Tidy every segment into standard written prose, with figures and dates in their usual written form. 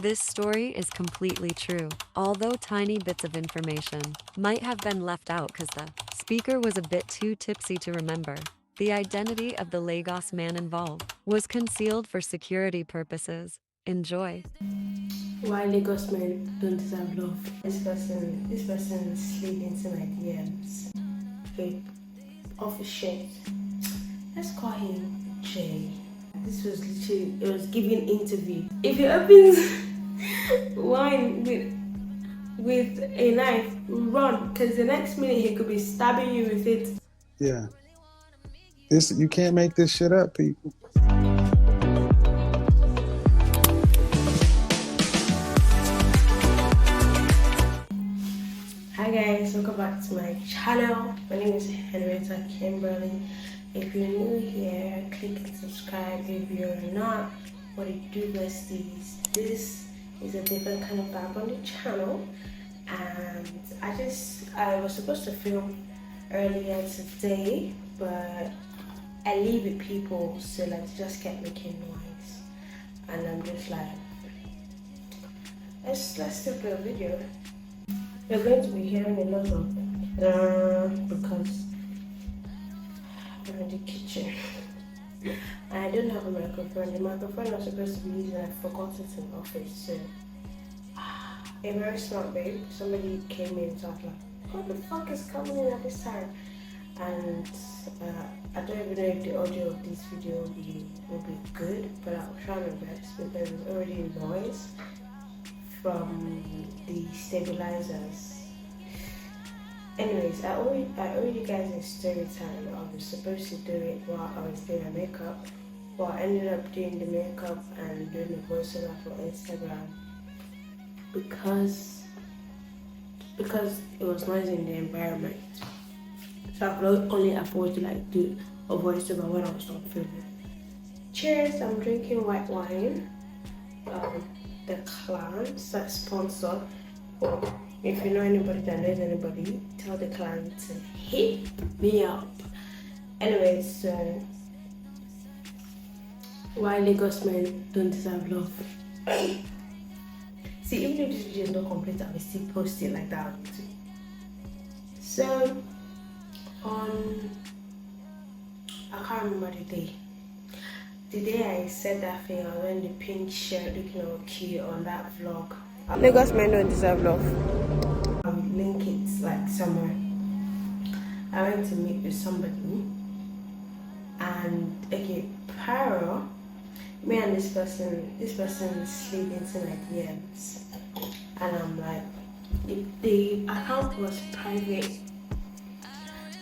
This story is completely true, although tiny bits of information might have been left out because the speaker was a bit too tipsy to remember. The identity of the Lagos man involved was concealed for security purposes. Enjoy. Why Lagos men don't deserve love. This person slid into my DMs. Okay, off his shirt. Let's call him Jay. This was literally, it was giving interview. If he opens wine with a knife, run, because the next minute he could be stabbing you with it. Yeah. You can't make this shit up, people. Hi guys, welcome back to my channel. My name is Henriettakimberly. If you're new here, click subscribe. If you're not, what do you do, besties? This is a different kind of vibe on the channel, and I was supposed to film earlier today, but I leave with people, so like just kept making noise, and I'm just like, let's do a video. You're going to be hearing a lot of because I'm in the kitchen and I don't have a microphone. The microphone I was supposed to be using, I forgot it in the office. So a very smart babe, somebody came in, so I was like, what the fuck is coming in at this time? And I don't even know if the audio of this video will be good, but I'll try my best because there's already noise from the stabilizers. Anyways, I owe you guys a story time. I was supposed to do it while I was doing my makeup, but I ended up doing the makeup and doing the voiceover for Instagram because it was noisy in the environment. So I could only afford to like do a voiceover when I was not filming. Cheers! I'm drinking white wine. The clans that sponsor, or if you know anybody that knows anybody, tell the clan to hit me up. Anyways, so why Lagos men don't deserve love. See, even if this video is not complete, I will still post it like that. So I can't remember the day. The day I said that thing, I was wearing the pink shirt looking all cute on that vlog. Lagos men don't deserve love. I'll link it like somewhere. I went to meet with somebody, and okay, prior, me and this person slid into my DMs, and I'm like, the account was private.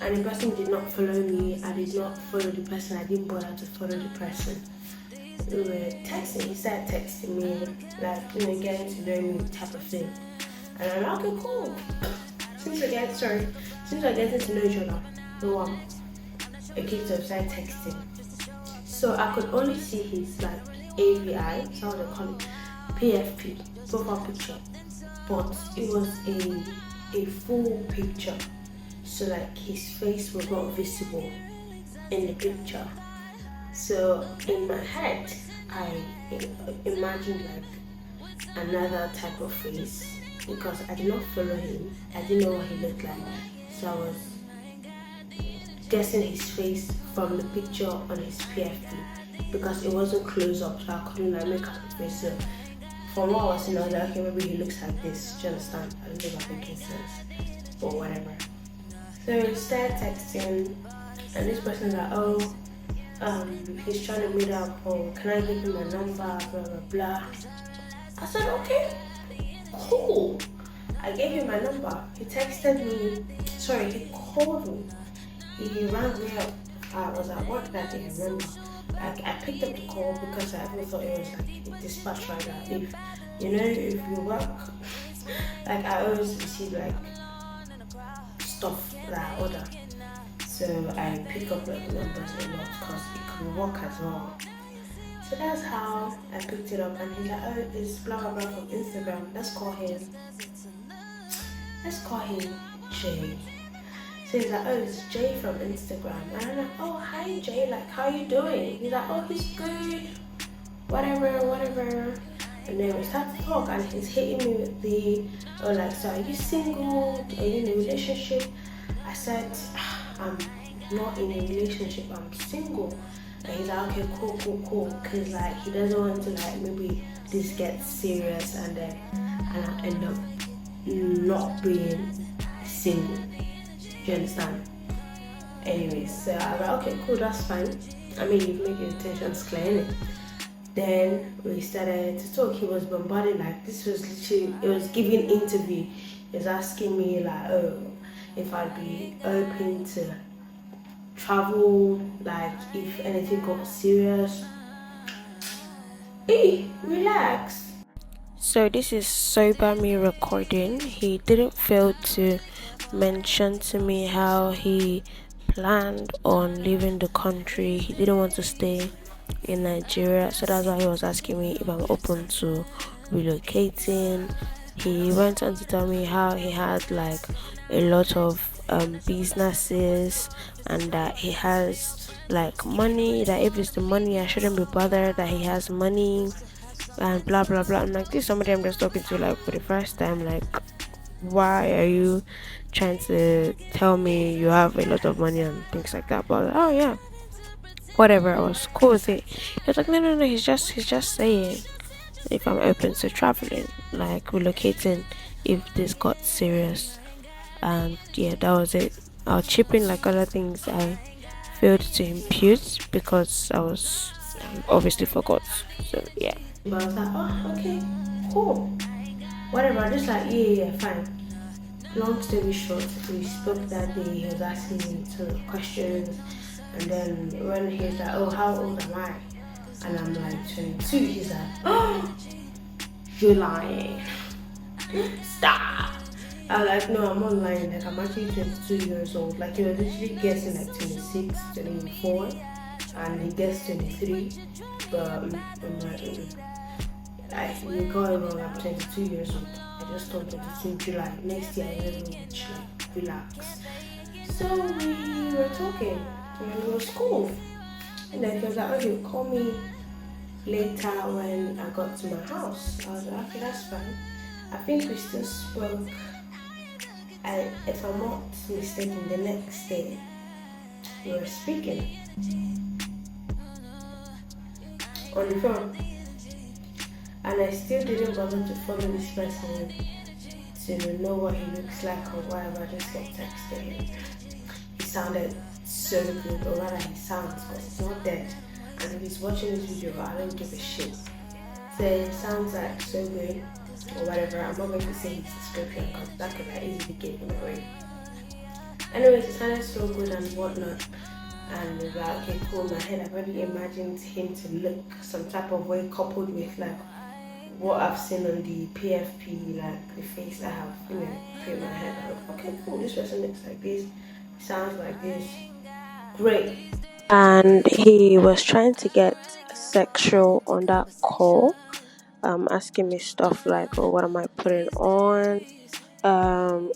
And the person did not follow me, I did not follow the person, I didn't bother to follow the person. We were texting, he started texting me, like, you know, getting to know me type of thing. And I'm like, okay, cool. Since we're getting to know each other, no one. Okay, so I started texting. So I could only see his like AVI, so how they call it, PFP, profile picture. But it was a full picture. So like his face was not visible in the picture. So in my head, I imagined like another type of face because I did not follow him. I didn't know what he looked like. So I was guessing his face from the picture on his PFP because it wasn't close up, so I couldn't like make out his face. So from what I was seeing, I was like, okay, maybe he looks like this. Do you understand? I don't think I'm making sense, but whatever. So we started texting, and this person's like, oh, he's trying to meet up, or can I give him my number, blah, blah, blah. I said, okay, cool. I gave him my number. He texted me, he called me. He rang me up. I was at work that day, I remember. I picked up the call because I even thought it was like a dispatch rider. If you work, like I always receive like stuff that I order, so I pick up like numbers a lot because it could work as well. So that's how I picked it up, and he's like, oh, it's blah blah blah from Instagram. Let's call him Jay. So he's like, oh, it's Jay from Instagram, and I'm like, oh, hi Jay, like how you doing? He's like, oh, he's good, whatever. And And then we started to talk, and he's hitting me with the, oh, like, so are you single? Are you in a relationship? I said, I'm not in a relationship, I'm single. And he's like, okay, cool. Because, like, he doesn't want to, like, maybe this gets serious and then I end up not being single. Do you understand? Anyways, so I was like, okay, cool, that's fine. I mean, you've made your intentions clear, innit? Then we started to talk. He was bombarding, like, this was literally, it was giving interview. He was asking me, like, oh, if I'd be open to travel, like, if anything got serious. Hey, relax. So this is sober me recording. He didn't fail to mention to me how he planned on leaving the country. He didn't want to stay in Nigeria, so that's why he was asking me if I'm open to relocating. He went on to tell me how he had like a lot of businesses, and that he has like money, that if it's the money I shouldn't be bothered, that he has money and blah blah blah. I'm like, this is somebody I'm just talking to like for the first time. Like, why are you trying to tell me you have a lot of money and things like that? But oh yeah, whatever, I was cool with it. He was like, no, he's just saying if I'm open to traveling, like relocating if this got serious. And yeah, that was it. I'll chip in like other things I failed to impute because I was obviously forgot. So yeah. But I was like, oh, okay, cool, whatever. Just like, yeah, fine. Long story short, we spoke that day. He was asking me some questions, and then when he was like, oh, how old am I? And I'm like 22. He's like, oh, you're lying. Stop. I was like, no, I'm not lying. Like, I'm actually 22 years old. Like, he was literally guessing like 26, 24, and he guessed 23. But I'm like, you got it wrong. I'm 22 years old. I just turned 22 in July. Next year, I will reach, like, relax. So we were talking, and it was cool. And then he was like, okay, call me later when I got to my house. I was like, okay, that's fine. I think we still spoke, and if I'm not mistaken, the next day we were speaking on the phone. And I still didn't bother to follow this person to know what he looks like or whatever. I just kept texting him. He sounded so good, or rather he sounds, but he's not dead. And if he's watching this video, I don't give a shit. So it sounds like so good or whatever. I'm not going to say his description because that could easily give him away. Anyways, it sounded so good and whatnot. And it was like, okay, cool. In my head, I've already imagined him to look some type of way, coupled with like what I've seen on the PFP, like the face I have, put in my head. I'm like, okay, cool, this person looks like this, sounds like this, great. And he was trying to get sexual on that call, asking me stuff like, oh, what am I putting on?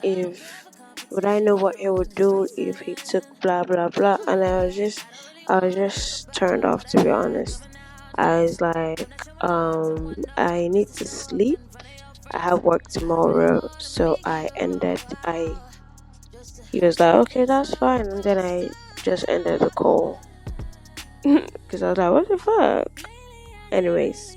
If would I know what he would do if he took blah blah blah? And I was just turned off, to be honest. I was like, I need to sleep. I have work tomorrow, so he was like, okay, that's fine, and then I just ended the call because I was like, what the fuck? Anyways,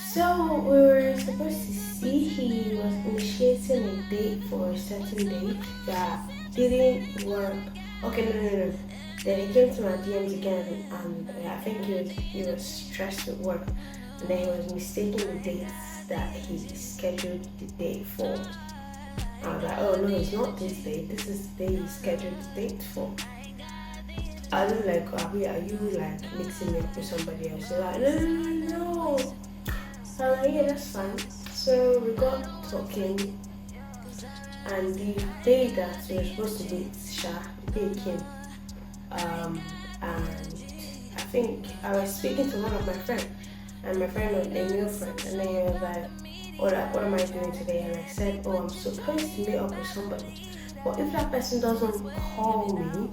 so we were supposed to see. He was initiating a date for a certain date that didn't work. Okay, no. Then he came to my DMs again, and I think he was stressed at work, and then he was mistaking the dates that he scheduled the date for. I was like, oh no, it's not this date. This is the day he scheduled the date for. I was like, are you like mixing it with somebody else? They're like, no. So I'm like, yeah, that's fine. So we got talking, and the day that we were supposed to date Sha, the day came. And I think I was speaking to one of my friends, and my friend was a male friend, and then he was like, what am I doing today? And I said, oh, I'm supposed to meet up with somebody, but if that person doesn't call me,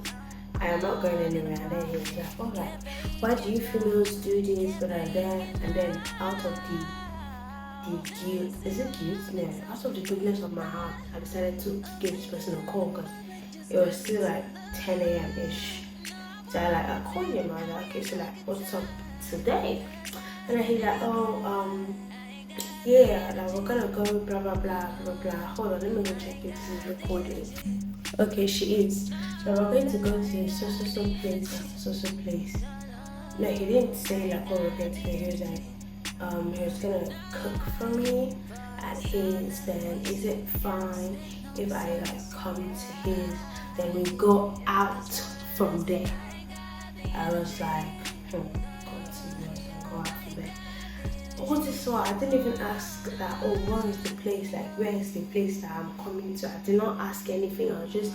I am not going anywhere. And then he was like, oh, like, why do you females do this, but I'm there? And then out of the guilt, is it guilt? No, out of the goodness of my heart, I decided to give this person a call because it was still like 10 a.m. ish. So I called him. I was like, okay, so like, what's up today? And then he's like, oh, yeah, like we're gonna go, blah blah blah blah blah. Hold on, let me go check if this is recording. Okay, she is. So we're going to go to so place, so place. No, he didn't say like what we're going to do. He was like, he was gonna cook for me at his. Then is it fine if I like come to his? Then we go out from there. I was like, go out from there. All this while, I didn't even ask that, oh, what is the place? Like, where is the place that I'm coming to? I did not ask anything. I was just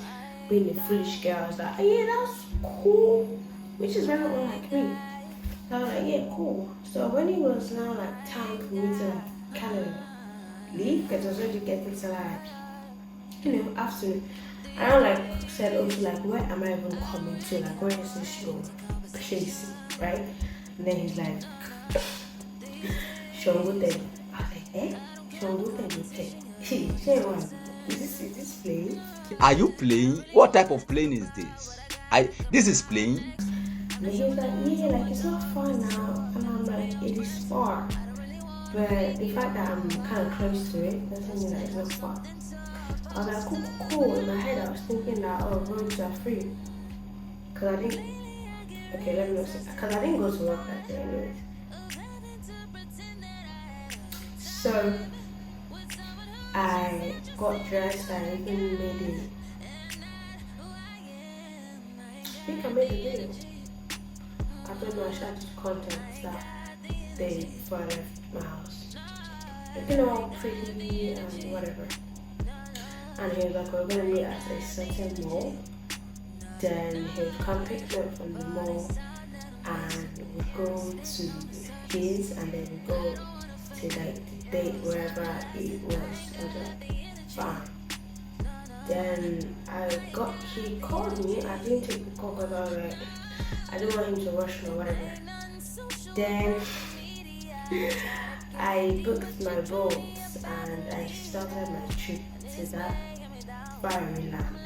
being a foolish girl. I was like, oh, yeah, that's cool. Which is very unlike me. So I was like, yeah, cool. So when it was now like time for me to like kind of leave, because I was already getting to like, afternoon. And I like said, okay, like, where am I even coming to? Like, where is this your place, right? And then he's like, Shongote. I was like, eh? Shongote. Is this playing? Are you playing? What type of playing is this? This is playing? And he was like, yeah, like it's not far now. And I'm like, it is far. But the fact that I'm kind of close to it doesn't mean that it's not far. I was like, cool. In my head, I was thinking that, oh, roads are free. Because I didn't, okay, let me not say, because I didn't go to work that day anyways. So, I got dressed, I even made it. I think I made a video. I don't know, I started content that day before I left my house. Looking all pretty and whatever. And he was like, we're gonna meet at a certain mall. Then he would come pick me up from the mall and we go to his, and then we go to like the date wherever it was. I was like, fine. Then he called me. I didn't take the call because I was like, I didn't want him to rush me or whatever. Then I booked my boats and I started my trip to that faraway land.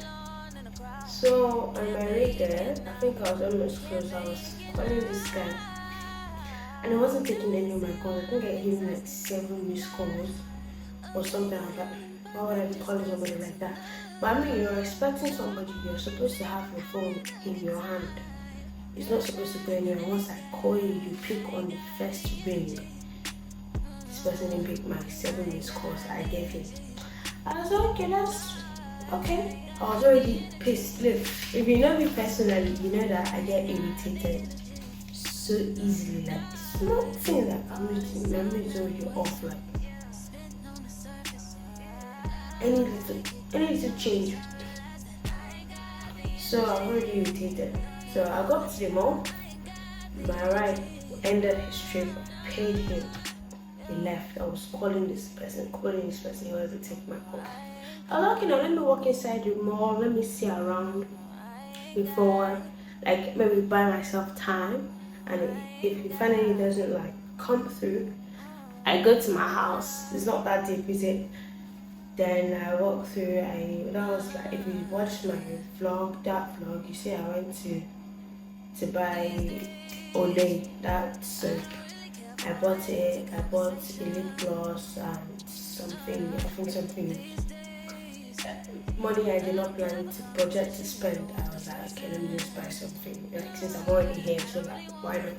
So on my way there, I think I was almost close. I was calling this guy and I wasn't taking any of my calls. I think I gave him like 7 missed calls or something like that. Why would I be calling somebody like that? But I mean, you're expecting somebody, you're supposed to have your phone in your hand. It's not supposed to go anywhere. Once I call you, you pick on the first ring. This person didn't pick my 7 missed calls I gave him. I was like, okay, that's okay. I was already pissed. Look, if you know me personally, you know that I get irritated so easily. Like, it's not thing that I'm using. Memory is already off. Like, any little change. So I'm already irritated. So I got to the mall. My ride ended his trip. Paid him. He left. I was calling this person. He wasn't take my call. I was like, let me walk inside the mall. Let me see around before, like, maybe buy myself time. And if he finally doesn't like come through, I go to my house. It's not that deep, is it? Then I walk through. That was like, if you watch my vlog, you see I went to buy Olay, that soap. I bought it. I bought a lip gloss and something. Money I did not plan to budget to spend. I was like, okay, let me just buy something. Like, since I'm already here, so like, why not?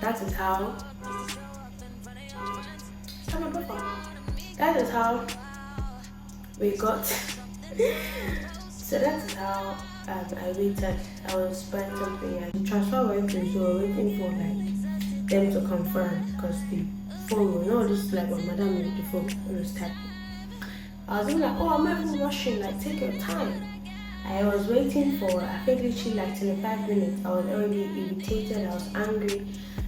That is how. That is how we got. So that is how I waited. I was buying something and transfer went through, so we're waiting for like them to confirm because the phone was not just like when madam with the phone was typing. I was like, oh, I'm not even rushing, like take your time. I was waiting for, I think literally like 25 minutes. I was already irritated, I was angry,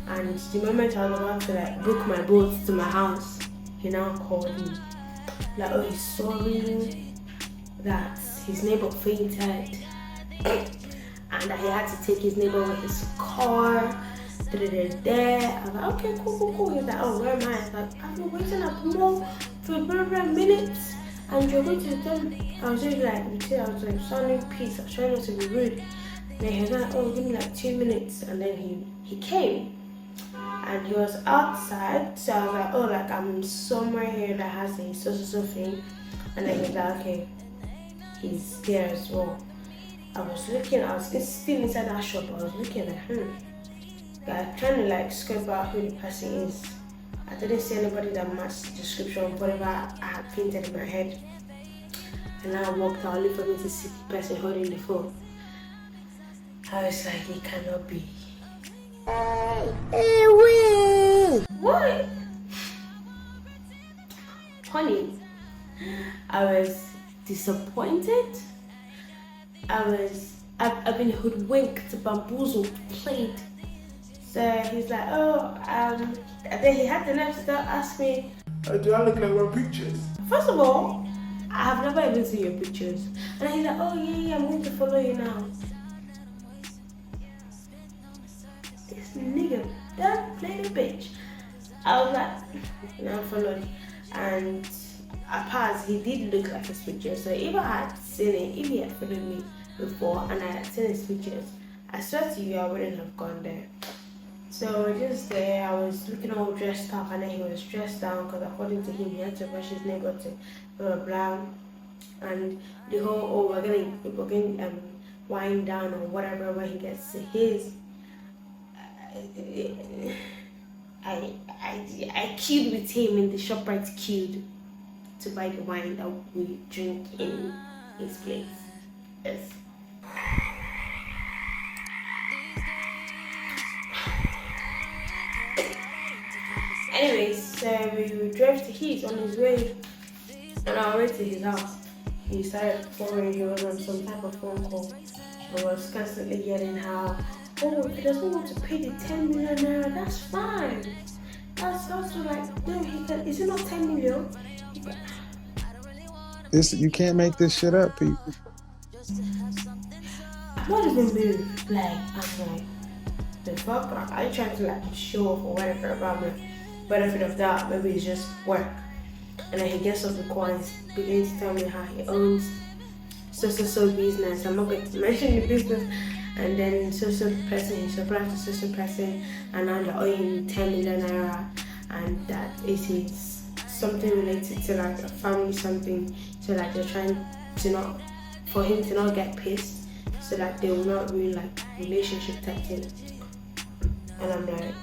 and the moment I was about to like book my boat to my house, he now called me. Like, oh, he's sorry that his neighbor fainted, and that he had to take his neighbor with his car. There. I was like, okay, cool. He's like, oh, where am I? I was like, I've been waiting at the mall for minutes, and you're going to tell me. I was just like, I was like, sounding peace. I was trying not to be rude. And then he was like, oh, give me like 2 minutes, and then he came, and he was outside. So I was like, oh, like I'm somewhere here that has a so thing, and then he's like, okay, he's there as well. I was still inside that shop. I was looking like, trying to like scope out who the person is. I didn't see anybody that matched the description of whatever I had painted in my head. And I walked out only for me to see the person holding the phone. I was like, it cannot be. What? Honey, I was disappointed. I've been hoodwinked, bamboozled, played. So he's like, oh, and then he had the nerve to ask me, do I look like my pictures? first of all, I have never even seen your pictures. And then he's like, oh yeah, I'm going to follow you now. This nigga, that lady bitch. I was like, I followed. And apart, he did look like his pictures. So if I had seen it, if he had followed me before and I had seen his pictures, I swear to you, I wouldn't have gone there. So just there, I was looking all dressed up, and then he was dressed down because according to him, he had to rush his neighbor to blah blah blah, and the whole we're going wind down or whatever when he gets to his. I queued with him in the ShopRite queued to buy the wine that we drink in his place. Yes. Anyways, so we drove to his on his way, and on our way to his house, he started pouring. He was on some type of phone call and was constantly yelling how, oh, if he doesn't want to pay the 10 million naira, that's fine. That's also like, no, he can. Is it not 10 million? You can't make this shit up, people. I'm not even moved. Like, I'm like, the fuck? Like, I trying to like show off or whatever about me. Benefit of that, maybe it's just work. And then he gets off the call and begins to tell me how he owns so business. I'm not going to mention the business. And then so person, he surprised the so person, and now they're owing 10 million naira, and that it is something related to like a family something. So like they're trying to not, for him to not get pissed, so that they will not ruin like relationship type thing. And I'm like,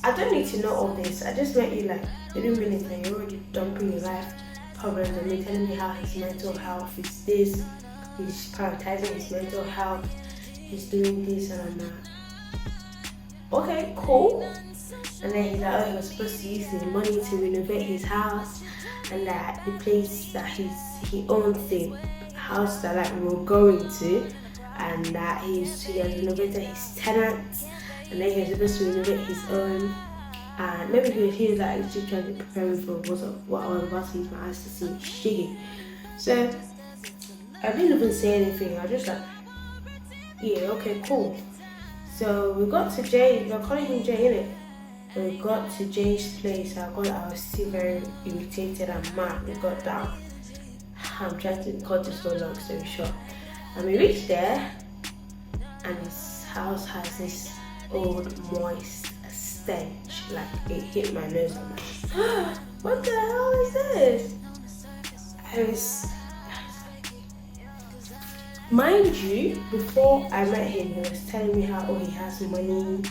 I don't need to know all this. I just met you like 3 minutes and you're already dumping your life problems on me, telling me how his mental health is this, he's prioritizing his mental health, he's doing this, and I'm like, okay, cool. And then he's like, oh, he was supposed to use his money to renovate his house, and that the place that he owns the house that like we're going to, and that he has renovated his tenants. And then he was supposed to renovate his own, and maybe he was like actually trying to prepare me for what I was about to use my eyes to see shiggy. So I didn't even say anything. I was just like, yeah, okay, cool. So we got to Jay. We're calling him Jay, innit? We got to Jay's place. I was still very irritated and mad. We got down. I'm trying to cut this so long story short. And we reached there, and his house has this old moist stench, like it hit my nose. I'm like, what the hell is this? Mind you, before I met him, he was telling me how he has money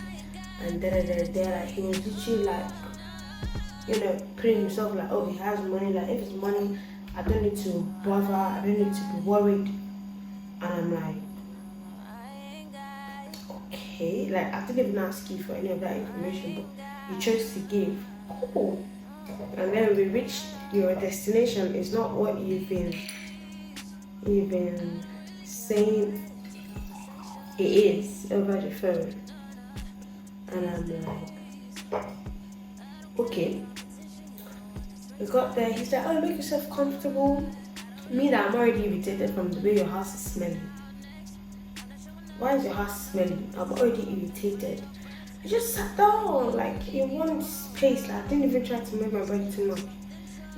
and like he was literally like, putting himself like, he has money, like if it's money, I don't need to bother, I don't need to be worried. And I'm like, okay, like I didn't even ask you for any of that information, but you chose to give. Cool. And then we reached your destination. It's not what you've been saying it is over the phone. And I'm like, okay. We got there, he's like, oh, make yourself comfortable. Me that I'm already irritated from the way your house is smelling. Why is your house smelling? I'm already irritated. I just sat down like in one space, like I didn't even try to move my body too much.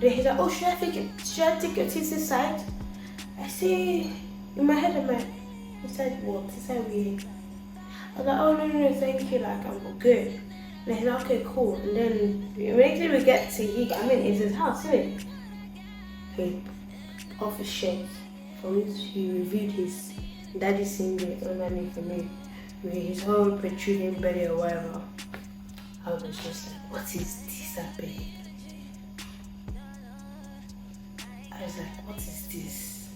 Then he's like, oh, should I take your teeth inside? I say, in my head, I'm like, inside what? Inside where? I was like, oh, no, thank you, like, I'm good. And he's like, okay, cool. And then immediately we get to, it's his house, isn't it? He off his shirt, from which he reviewed his daddy's singlet underneath me, with his whole protruding belly or whatever. I was just like, what is this happening? I was like, what is this?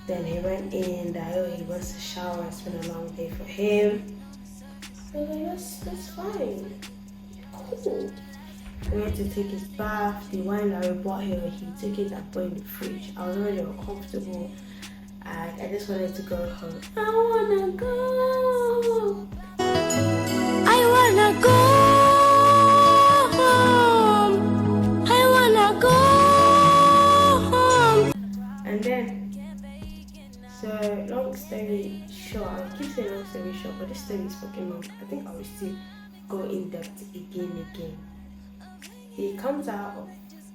Then he went in that, oh, he wants to shower, it's been a long day for him. I was like, that's fine. Cool. We had to take his bath. The wine that we bought here, he took it and put it in the fridge. I was already uncomfortable. I just wanted to go home. I wanna go. I wanna go home. I wanna go home. And then, so long story short, I keep saying long story short, but this story is fucking long. I think I will still go in depth again. He comes out of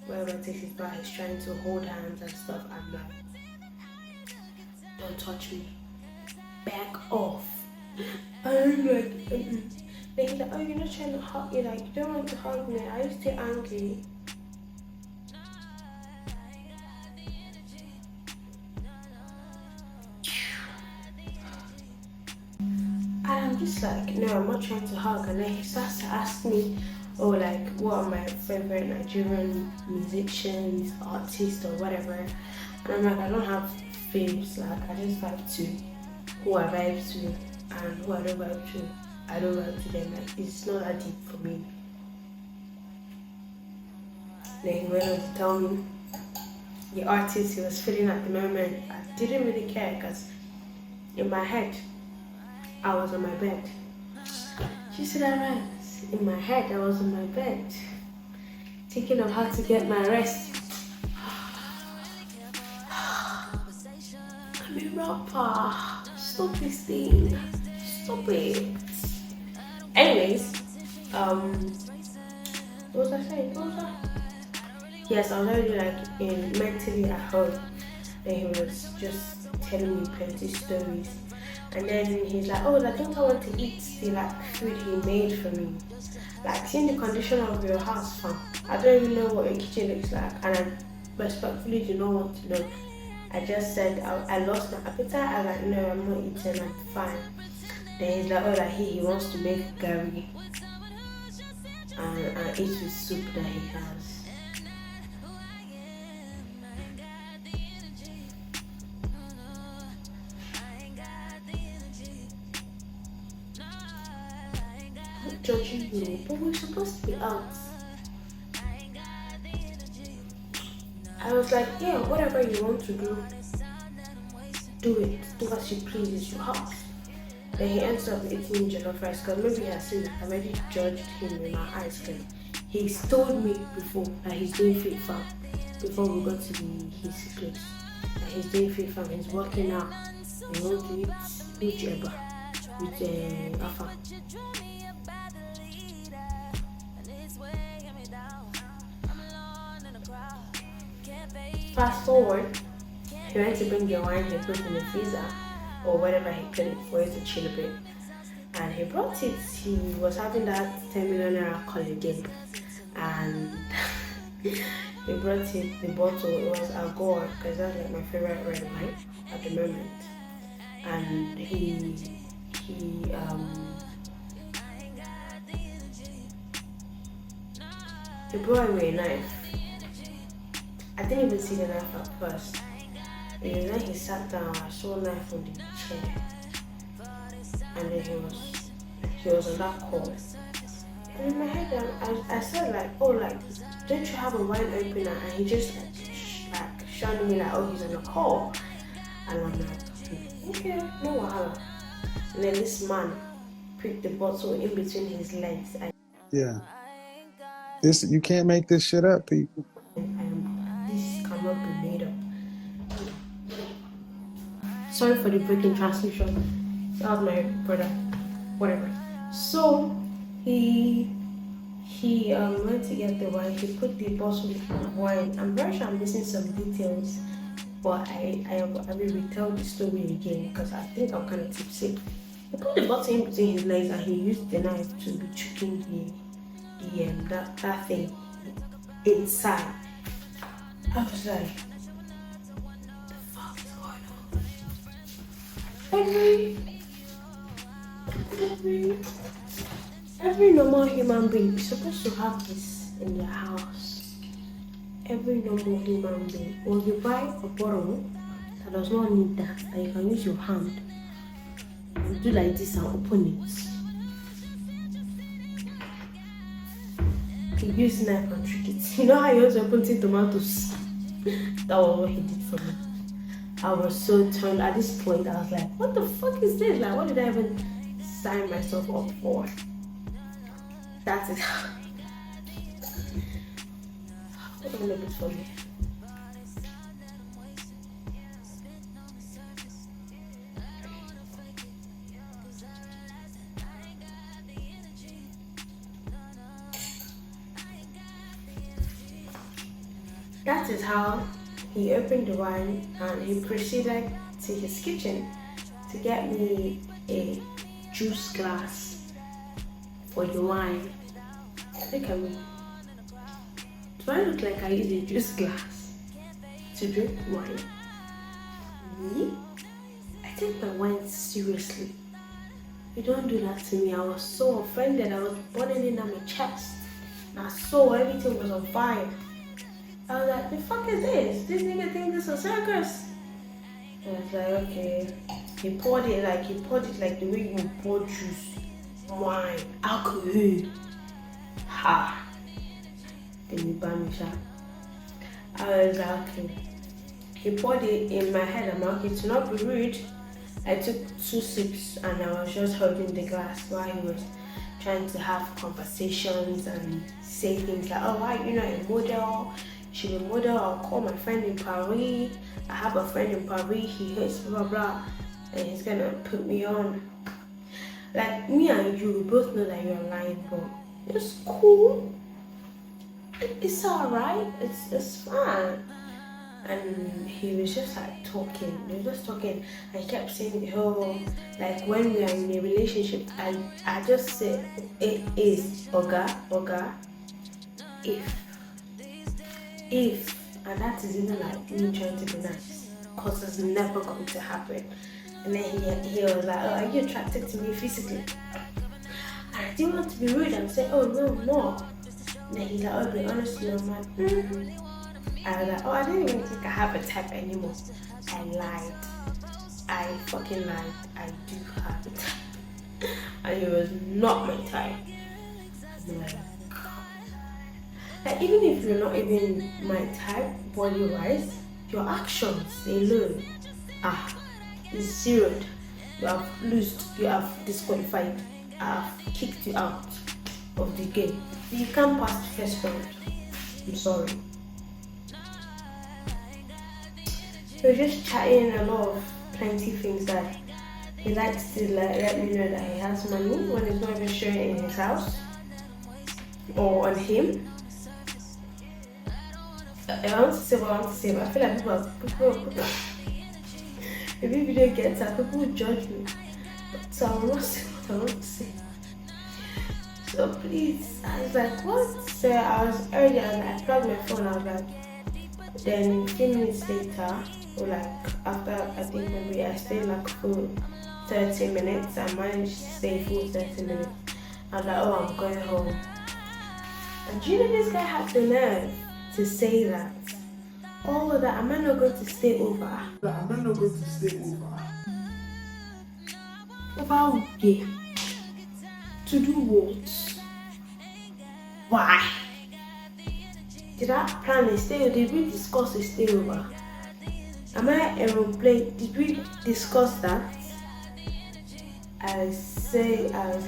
wherever takes his bath, he's trying to hold hands and stuff. I'm like, don't touch me, back off. I'm like, Then he's like, oh, you're not trying to hug me, like, you don't want to hug me, are you still angry? And I'm just like, no, I'm not trying to hug. And then he starts to ask me, oh, like, what are my favorite Nigerian musicians, artists, or whatever. And I'm like, I don't have faves, like, I just vibe to who I vibe to, and who I don't vibe to, I don't vibe to them. Like, it's not that deep for me. Then he went on to tell me the artist he was feeling at the moment. I didn't really care because in my head, I was on my bed. She said, alright. In my head, I was on my bed, thinking of how to get my rest. I'm a rapper. Stop this thing. Stop it. Anyways, what was I saying? What was that? Yes, I was already like mentally at home, and he was just telling me plenty stories. And then he's like, oh, like, don't I want to eat the like food he made for me? Like, seeing the condition of your house, fam. I don't even know what your kitchen looks like, and I respectfully do not want to know. I just said I lost my appetite. I was like, no, I'm not eating, I'm fine. Then he's like, oh, like he wants to make curry and eat with soup that he has. Judging you, but we're supposed to be out. I was like, yeah, whatever you want to do, do it. Do as you please, it's your house. Then he ends up eating jollof rice because maybe he has seen I already judged him in my eyes because he's told me before that he's doing fit farm before we got to his place. That he's doing fit farm, he's working out. He wants to eat ujeba with afa. Fast forward, he went to bring the wine he put in the freezer or whatever he put it for it to chill a bit. And he brought it, he was having that 10 million naira call again. And he brought it, the bottle, it was Agor, because that's like my favorite red wine at the moment. And he brought away a knife. I didn't even see the knife at first. And then he sat down, I saw a knife on the chair. And then he was on that call. And in my head, I said like, oh, like, don't you have a wine opener? And he just like showed me like, oh, he's on a call. And I'm like, okay, no wahala. And then this man pricked the bottle in between his legs. Yeah. This you can't make this shit up, people. This cannot be made up. Sorry for the breaking transmission. That was my brother. Whatever. So he went to get the wine. He put the bottle of wine. I'm very sure I'm missing some details, but I will retell the story again because I think I'm kind of tipsy. He put the bottle in between his legs and he used the knife to be choking that thing inside. I was like, what the fuck is going on? Every normal human being is supposed to have this in their house. Every normal human being. When you buy a bottle that does not need that, and you can use your hand and do like this and open it. He used knife and trick it. You know how he was opening tomatoes? That was what he did for me. I was so turned at this point. I was like, what the fuck is this? Like, what did I even sign myself up for? That's it. Hold on a bit for me. That is how he opened the wine and he proceeded to his kitchen to get me a juice glass for the wine. Look at me. Do I look like I use a juice glass to drink wine? Me? I take my wine seriously. You don't do that to me. I was so offended. I was burning in on my chest. And I saw everything was on fire. I was like, the fuck is this? This nigga thinks this is a circus. And I was like, okay. He poured it like the way you pour juice, wine, alcohol. Ha. Then you buy me shot. I was like, okay. He poured it in my head. I'm like, okay, to not be rude, I took 2 sips and I was just holding the glass while he was trying to have conversations and say things like, oh, why you not a model? She's a model. I'll call my friend in Paris. I have a friend in Paris. He hates blah blah, and he's gonna put me on. Like me and you, we both know that you're lying, but it's cool. It's alright. It's fine. And he was just like talking. He was just talking. I kept saying, oh, like when we are in a relationship, I just say it is Oga, if, and that is even like me trying to be nice, because it's never going to happen. And then he was like, oh, are you attracted to me physically? And I didn't want to be rude and say, oh, no. And then he's like, oh, be honest with you. I'm like, I was like, oh, I didn't even think I have a type anymore. I lied. I fucking lied. I do have a type. And it was not my type. Like, even if you're not even my type body-wise, your actions alone is zeroed. You have lost, you have disqualified, I have kicked you out of the game. You can't pass the first round. I'm sorry. He was just chatting a lot of plenty things that he likes to let me know that he has money when he's not even showing it in his house or on him. I want to say what I want to say, but I feel like people if you video gets out, people will judge me. So I will not say what I want to say. So please, I was like, what? So I was early, I plugged my phone, I was like, then a few minutes later, or like after I think maybe I stayed like for 30 minutes, I managed to stay full 30 minutes. I was like, oh, I'm going home. And do you know this guy had the nerve to say that? All of that, am I not going to stay over? Am I not going to stay over? Over okay. To do what? Why? Did I plan a stay over? Did we discuss a stay over? Am I aeroplane? Did we discuss that? I was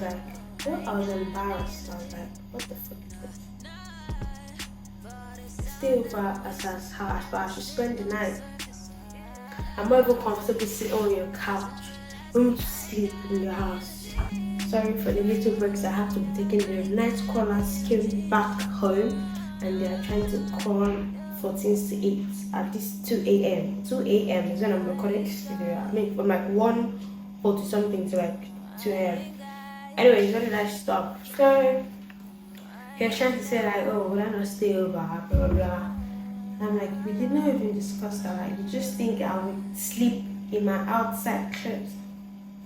like, well, I was embarrassed. I was like, what the fuck is this? stay over at her house, but I should spend the night. I'm not even comfortable sitting on your couch. I want to sleep in your house. Sorry for the little breaks I have to be taking. The night crawlers came back home and they are trying to crawl 14 to 8 at this 2 a.m. 2 a.m. is when I'm recording this video. I mean, from like 1:40 something to like 2 a.m. Anyways, when did I stop? So he was trying to say like, oh, would I not stay over? Blah blah blah. And I'm like, we did not even discuss that. Like, you just think I would sleep in my outside clothes.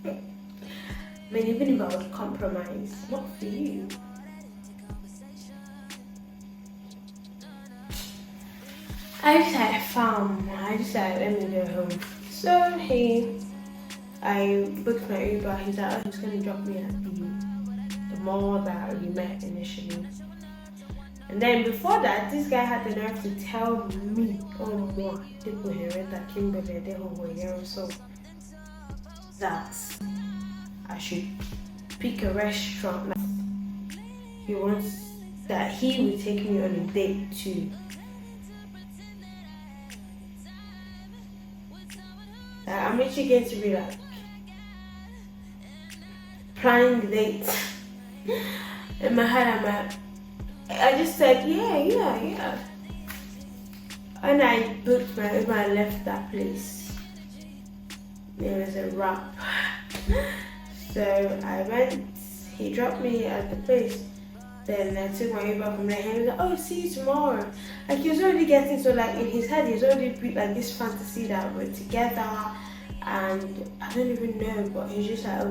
I mean, even if I would compromise, not for you. I just had fun. I just said, let me go home. So I booked my Uber. He's like, oh, he's gonna drop me at the mall that we met initially. And then before that, this guy had the nerve to tell me, oh more, people henriettakimberly, they were here so that I should pick a restaurant. He wants that he will take me on a date too. I'm actually going to be like planning the date. In my head, I just said yeah. And I booked my Uber and left that place. It was a wrap. So I went, he dropped me at the place. Then I took my Uber from there and he was like, oh, see you tomorrow. Like he was already getting, so like in his head he's already built like this fantasy that we're together, and I don't even know, but he's just like,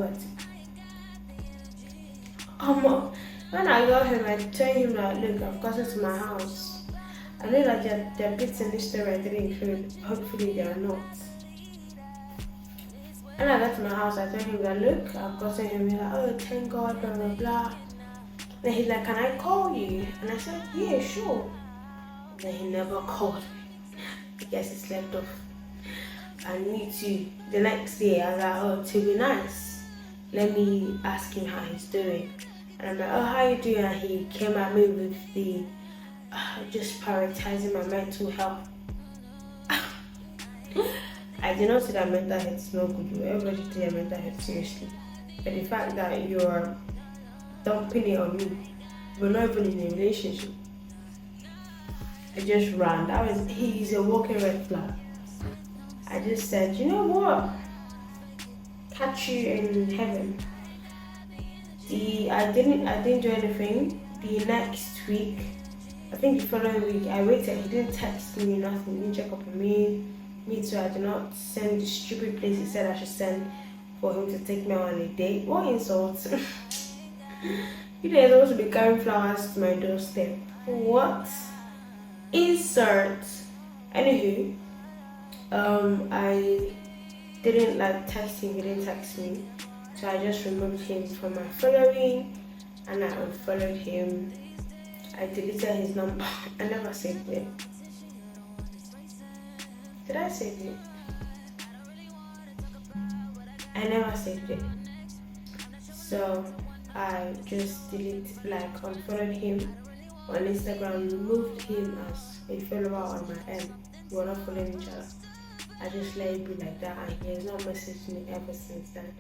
oh, when I got him, I told him like, look, I've gotten to my house. I know that there are bits in this story I didn't include. Hopefully they are not. And I got to my house, I told him that, look, I've gotten him. He's like, oh, thank God, blah blah blah. Then he's like, can I call you? And I said, yeah, sure. And then he never called me. I guess he slept off. And me too. The next day, I was like, oh, to be nice, let me ask him how he's doing. And I'm like, oh, how you doing? And he came at me with the, just prioritizing my mental health. I did not say that mental health is not good. Everybody take their mental health seriously. But the fact that you're dumping it on me, we're not even in a relationship. I just ran. He's a walking red flag. I just said, you know what? Catch you in heaven. I didn't do anything. The next week, I think the following week, I waited. He didn't text me, nothing. He didn't check up on me. Me too. I did not send the stupid place he said I should send for him to take me on a date. What insult! You guys supposed to be carrying flowers to my doorstep. What? Insert. Anywho, I didn't like text him. He didn't text me. So I just removed him from my following and I unfollowed him. I deleted his number. I never saved it. Did I save it? I never saved it. So I just unfollowed him on Instagram, removed him as a follower on my end. We're not following each other. I just let it be like that, and he has not messaged me ever since then.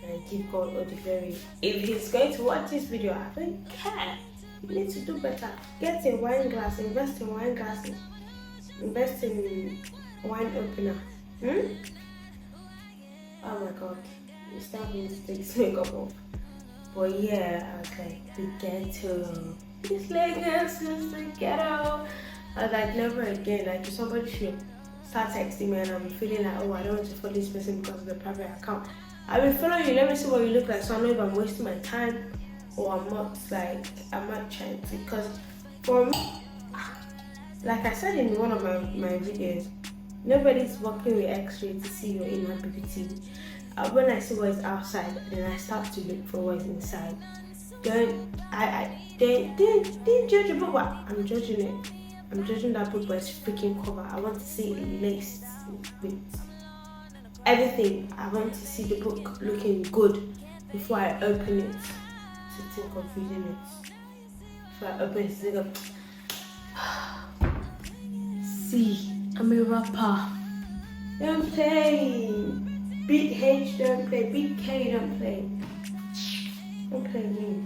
And I give God all the glory. If he's going to watch this video, I don't care. You need to do better. Get a wine glass, invest in wine glasses, invest in wine opener. Oh my God, you start being to take this makeup off. But yeah, I was like, the ghetto. This Lagos is the ghetto. I was like, never again. Like, if somebody should start texting me and I'm feeling like, oh, I don't want to follow this person because of the private account, I will follow you. Let me see what you look like, so I know if I'm wasting my time or I'm not trying to. Because for me, like I said in one of my videos, nobody's working with X-ray to see your inner beauty. When I see what is outside, then I start to look for what is inside. Didn't judge a book, but I'm judging it. I'm judging that book by its freaking cover. I want to see it laced with everything. I want to see the book looking good before I open it to think of reading it. Before I open it to think of see, I'm a rapper. Don't play. Big H don't play. Big K don't play. Don't play me.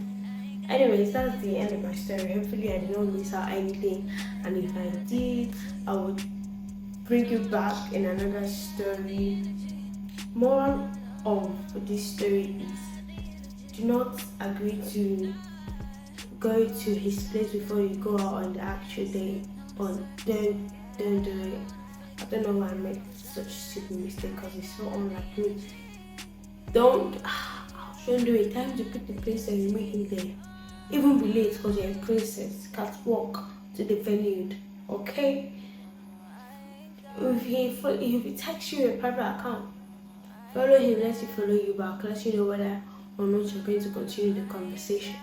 Anyways, that's the end of my story. Hopefully I did not miss out anything. And if I did, I would bring you back in another story. Moral of this story is, do not agree to go to his place before you go out on the actual day. But don't do it. I don't know why I made such a stupid mistake, because it's so unlike me. Don't do it. Time to pick the place and you meet him there. Even be late because you're a princess. Can't walk to the venue. Okay? If he texts you a private account, follow him, let him follow you back, let you know whether or not you're going to continue the conversation.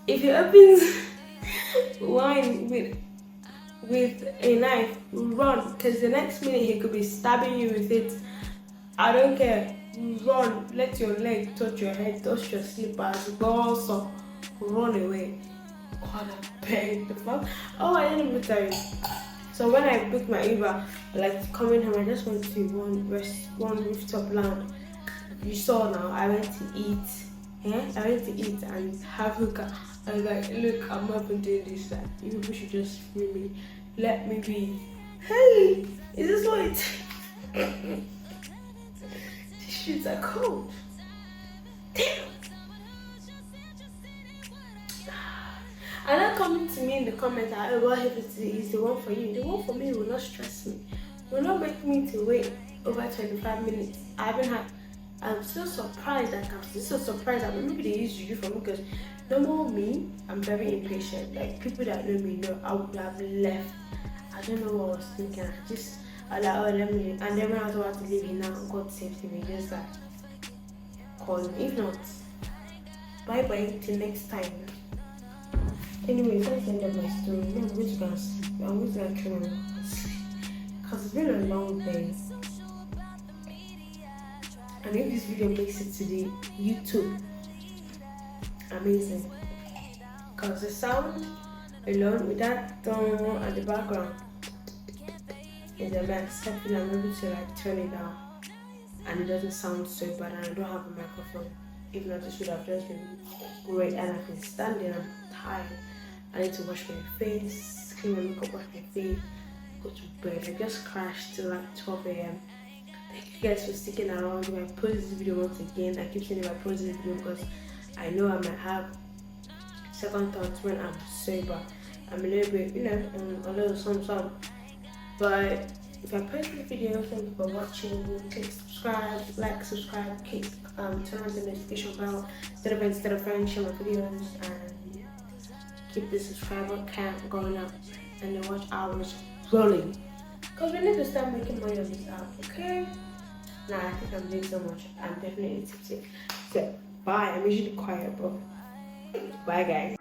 If he opens wine with a knife, run, because the next minute he could be stabbing you with it. I don't care. Run. Let your leg touch your head, touch your slippers, also run away. God, I beg the fuck. Oh, I didn't even tell you. So when I booked my Uber, like coming home, I just went to one rooftop lounge. You saw now, I went to eat. Yeah, I went to eat and have hookah. I was like, look, I'm not even doing this. Like, you people should just free me. Let me be. Hey, is this what it? These shits are cold. Damn. And not coming to me in the comments, oh, what happens is the one for you. The one for me will not stress me. Will not make me to wait over 25 minutes. I'm so surprised that maybe they used to do for me, because normal me, I'm very impatient. Like, people that know me know I would have left. I don't know what I was thinking. I like, oh, let me, and then when I was about to leave, he now God saved me. Just like, call me. If not, bye bye till next time. Anyway, that's the end of my story. Now I'm going to go and sleep. I'm going to go and try and sleep, because it's been a long day. And if this video makes it to the YouTube, amazing. Because the sound alone with that tone at the background is a mess. Hopefully I'm able to like turn it down and it doesn't sound so bad, and I don't have a microphone. If not, this would have just been great. And I've been standing, I'm tired. I need to wash my face, clean my makeup, wash my face, go to bed. I just crashed till like 12 a.m. Thank you guys for sticking around. If I post this video once again, I keep saying if I post this video because I know I might have second thoughts when I'm sober. I'm a little bit, a little some. But if I post this video, thank you for watching. Click subscribe, subscribe, turn on the notification bell, instead of friends, share my videos, and keep the subscriber count going up and the watch hours rolling. Because we need to start making money on this app, okay? Nah, I think I'm doing so much. I'm definitely tipsy. So, bye. I'm usually quiet, but bye, guys.